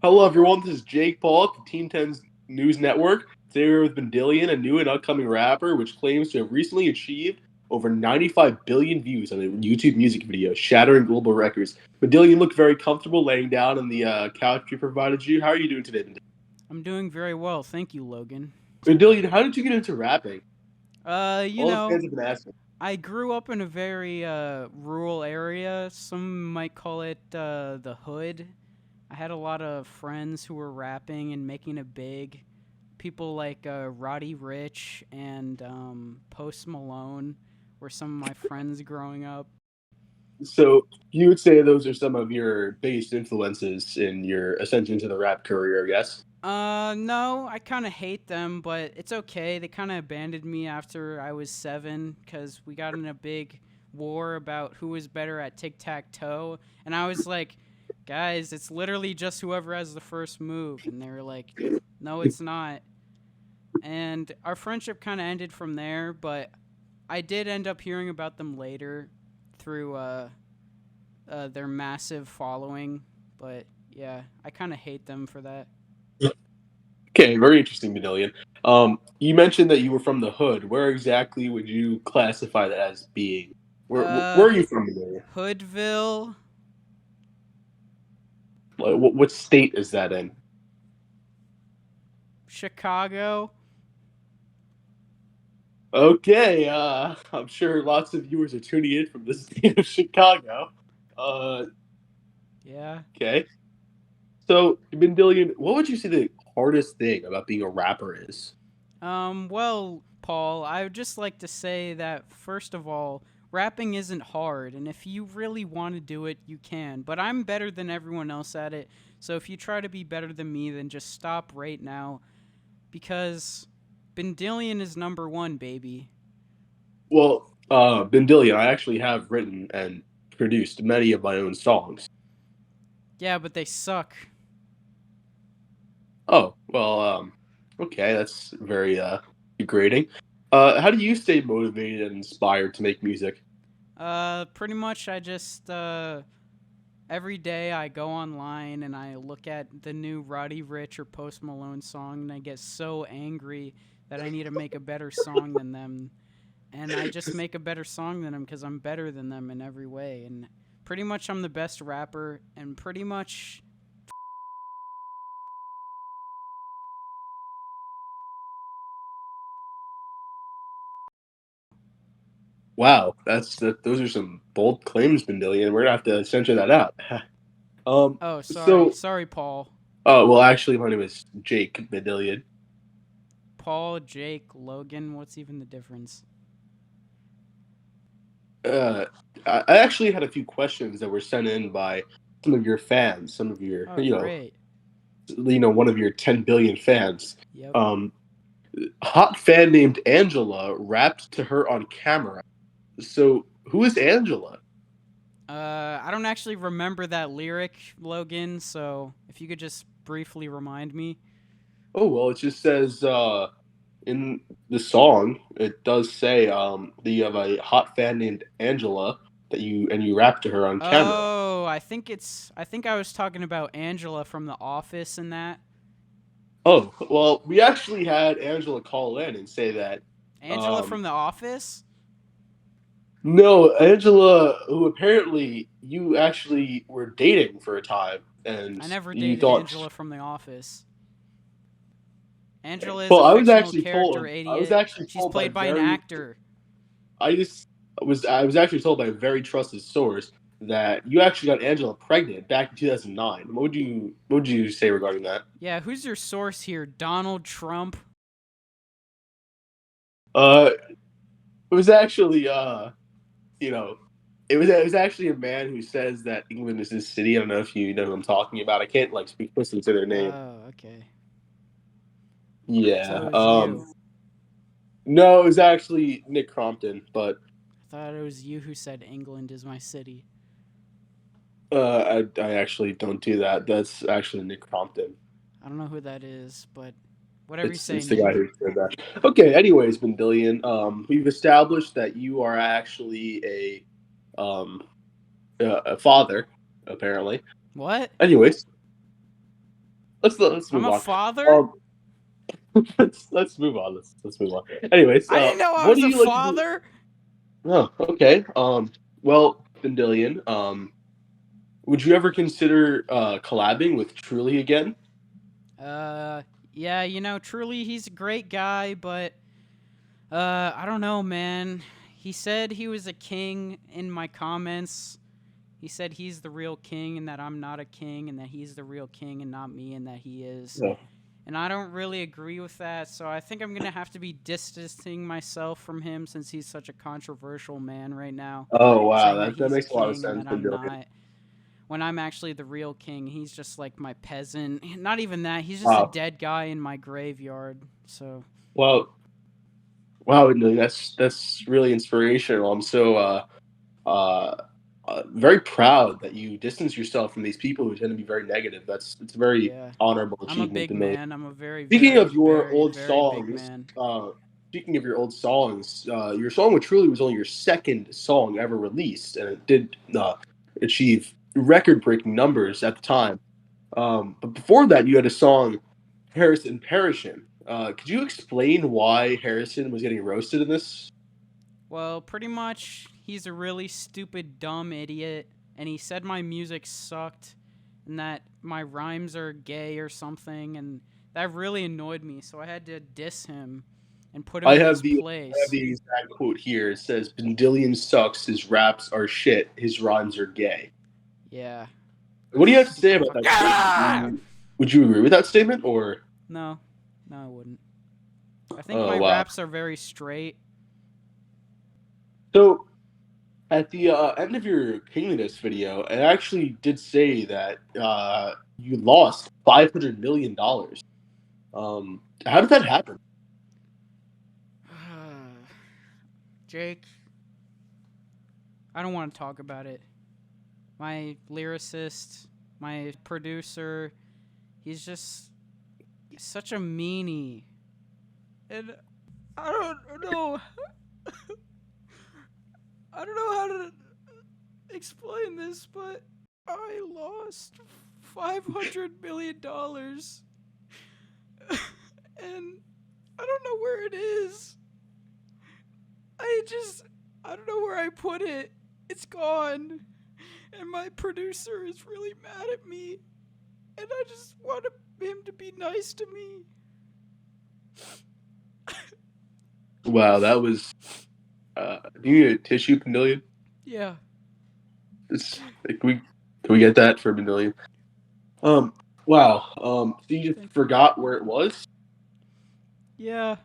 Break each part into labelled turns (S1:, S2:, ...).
S1: Hello, everyone. This is Jake Paul from Team 10's News Network. Today we're with Bindilian, a new and upcoming rapper, which claims to have recently achieved over 95 billion views on a YouTube music video, shattering global records. Bindilian looked very comfortable laying down on the couch we provided you. How are you doing today, Bindilian?
S2: I'm doing very well, thank you, Logan.
S1: Bindilian, how did you get into rapping?
S2: Uh, you
S1: All the
S2: know,
S1: fans have been asking.
S2: I grew up in a very rural area. Some might call it the hood. I had a lot of friends who were rapping and making it big. People like Roddy Rich and Post Malone were some of my friends growing up.
S1: So you would say those are some of your biggest influences in your ascension to the rap career, yes?
S2: No, I kind of hate them, but it's okay. They kind of abandoned me after I was 7 because we got in a big war about who was better at tic tac toe. And I was like, guys, it's literally just whoever has the first move. And they were like, no, it's not. And our friendship kind of ended from there, but I did end up hearing about them later through their massive following. But yeah, I kind of hate them for that.
S1: Okay, very interesting, Manilian. You mentioned that you were from the hood. Where exactly would you classify that as being? Where
S2: Uh,
S1: are you from, Manilian?
S2: Hoodville,
S1: Like, what state is that in?
S2: Chicago.
S1: Okay, I'm sure lots of viewers are tuning in from the state of Chicago. Uh,
S2: Yeah.
S1: okay. So, Bindillion, what would you say the hardest thing about being a rapper is?
S2: Well, Paul, I would just like to say that first of all, rapping isn't hard, and if you really want to do it, you can. But I'm better than everyone else at it, so if you try to be better than me, then just stop right now, because Bindillion is number one, baby.
S1: Well, Bindillion, I actually have written and produced many of my own songs.
S2: Yeah, but they suck.
S1: Oh, well, okay, that's very degrading. How do you stay motivated and inspired to make music?
S2: Pretty much I just every day I go online and I look at the new Roddy Rich or Post Malone song and I get so angry that I need to make a better song than them. And I just make a better song than them because I'm better than them in every way. And pretty much I'm the best rapper and pretty much.
S1: Wow, those are some bold claims, Bindillion. We're gonna have to censor that out. um,
S2: Oh, sorry.
S1: so,
S2: Sorry, Paul.
S1: well, actually, my name is Jake Bindillion.
S2: Paul, Jake, Logan, what's even the difference?
S1: Uh, I actually had a few questions that were sent in by some of your fans, some of your,
S2: Oh, great.
S1: one of your 10 billion fans.
S2: Yep.
S1: Um, hot fan named Angela rapped to her on camera. So, who is Angela?
S2: I don't actually remember that lyric, Logan, so if you could just briefly remind me.
S1: Oh well, it just says in the song it does say that you have a hot fan named Angela that you rap to her on camera.
S2: Oh, I think I was talking about Angela from The Office and that.
S1: Oh well, we actually had Angela call in and say that
S2: Angela
S1: um,
S2: from The Office?
S1: no, Angela, who apparently you actually were dating for a time,
S2: I
S1: and
S2: never
S1: you
S2: dated
S1: thought.
S2: Angela from The Office. Angela is
S1: Well,
S2: a fictional character,
S1: I was
S2: idiot.
S1: actually
S2: She's
S1: told by
S2: played by an
S1: very
S2: actor.
S1: I was actually told by a very trusted source that you actually got Angela pregnant back in 2009. What would you say regarding that?
S2: Yeah, who's your source here? Donald Trump?
S1: Uh, it was actually you know, it was actually a man who says that England is his city. I don't know if you know who I'm talking about. I can't like speak listen to their name.
S2: Oh, okay. So
S1: Yeah.
S2: it was you.
S1: No, it was actually Nick Crompton, but
S2: I thought it was you who said England is my city.
S1: I actually don't do that. That's actually Nick Crompton.
S2: I don't know who that is, but whatever you say,
S1: It's the guy
S2: Nick.
S1: who said that. Okay. Anyways, Bendillion, we've established that you are actually a father, apparently.
S2: What?
S1: Anyways, let's
S2: I'm
S1: move
S2: a
S1: on.
S2: father.
S1: Let's move on. Let's move on. Anyways,
S2: I didn't know I
S1: what
S2: was
S1: do
S2: a
S1: you like to do?
S2: father.
S1: Oh, okay. Well, Bindilian, would you ever consider collabing with Truly again?
S2: Uh, yeah, truly he's a great guy, but I don't know, man. He said he was a king in my comments. He said he's the real king and that I'm not a king and that he's the real king and not me and that he is.
S1: Yeah.
S2: And I don't really agree with that, so I think I'm going to have to be distancing myself from him since he's such a controversial man right now,
S1: Oh wow,
S2: saying that
S1: that
S2: he's a
S1: makes a lot of
S2: king and
S1: sense,
S2: that I'm
S1: Bindilian.
S2: not. When I'm actually the real king, he's just like my peasant. Not even that, he's just a
S1: Wow.
S2: dead guy in my graveyard. So,
S1: Well, wow, Bindilian, that's really inspirational. I'm so uh, very proud that you distance yourself from these people who tend to be very negative. It's a very
S2: yeah.
S1: honorable
S2: I'm a
S1: achievement,
S2: big
S1: Bindilian.
S2: man. I'm a very,
S1: Speaking
S2: very,
S1: of your
S2: very,
S1: old
S2: very big
S1: songs,
S2: man.
S1: speaking of your old songs, your song with Truly was only your second song ever released, and it did achieve record-breaking numbers at the time. But before that, you had a song, Harrison Perishin. Could you explain why Harrison was getting roasted in this?
S2: Well, pretty much, he's a really stupid, dumb idiot, and he said my music sucked and that my rhymes are gay or something, and that really annoyed me, so I had to diss him and put him
S1: I
S2: in
S1: have
S2: his
S1: the
S2: place.
S1: exact quote here. It says, "Bindilian sucks. His raps are shit. His rhymes are gay."
S2: Yeah.
S1: What do you have to say
S2: Stupid
S1: about
S2: fuck.
S1: that statement?
S2: Ah!
S1: Would you agree with that statement, or
S2: No. No, I wouldn't. I think
S1: oh
S2: my
S1: wow?
S2: raps are very straight.
S1: So at the end of your Kingliness video, it actually did say that you lost $500 million. How did that happen?
S2: Jake, I don't want to talk about it. My lyricist, my producer, he's just such a meanie. And I don't know. I don't know how to explain this, but I lost $500 million, and I don't know where it is. I just I don't know where I put it. It's gone, and my producer is really mad at me, and I just want him to be nice to me.
S1: Wow, that was. Do you need a tissue, Benillion?
S2: Yeah.
S1: It's, can we get that for Benillion? Um, wow. So you just
S2: Thank you.
S1: forgot where it was?
S2: Yeah.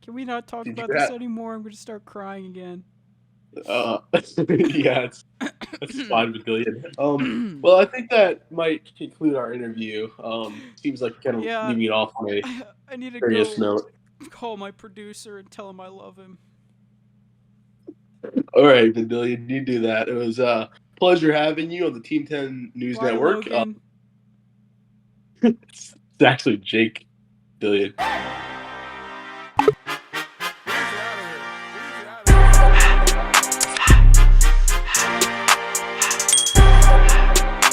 S2: Can we not talk
S1: Did you
S2: about this
S1: have?
S2: anymore? I'm going to start crying again.
S1: Yeah, that's fine, Benillion. Well, I think that might conclude our interview. Seems like kind of
S2: Yeah.
S1: leaving it off on a
S2: I need to
S1: serious
S2: go
S1: note.
S2: call my producer and tell him I love him.
S1: All right, Benillion, you do that. It was a pleasure having you on the Team 10 News
S2: Bye,
S1: Network.
S2: Logan.
S1: It's actually Jake Billion.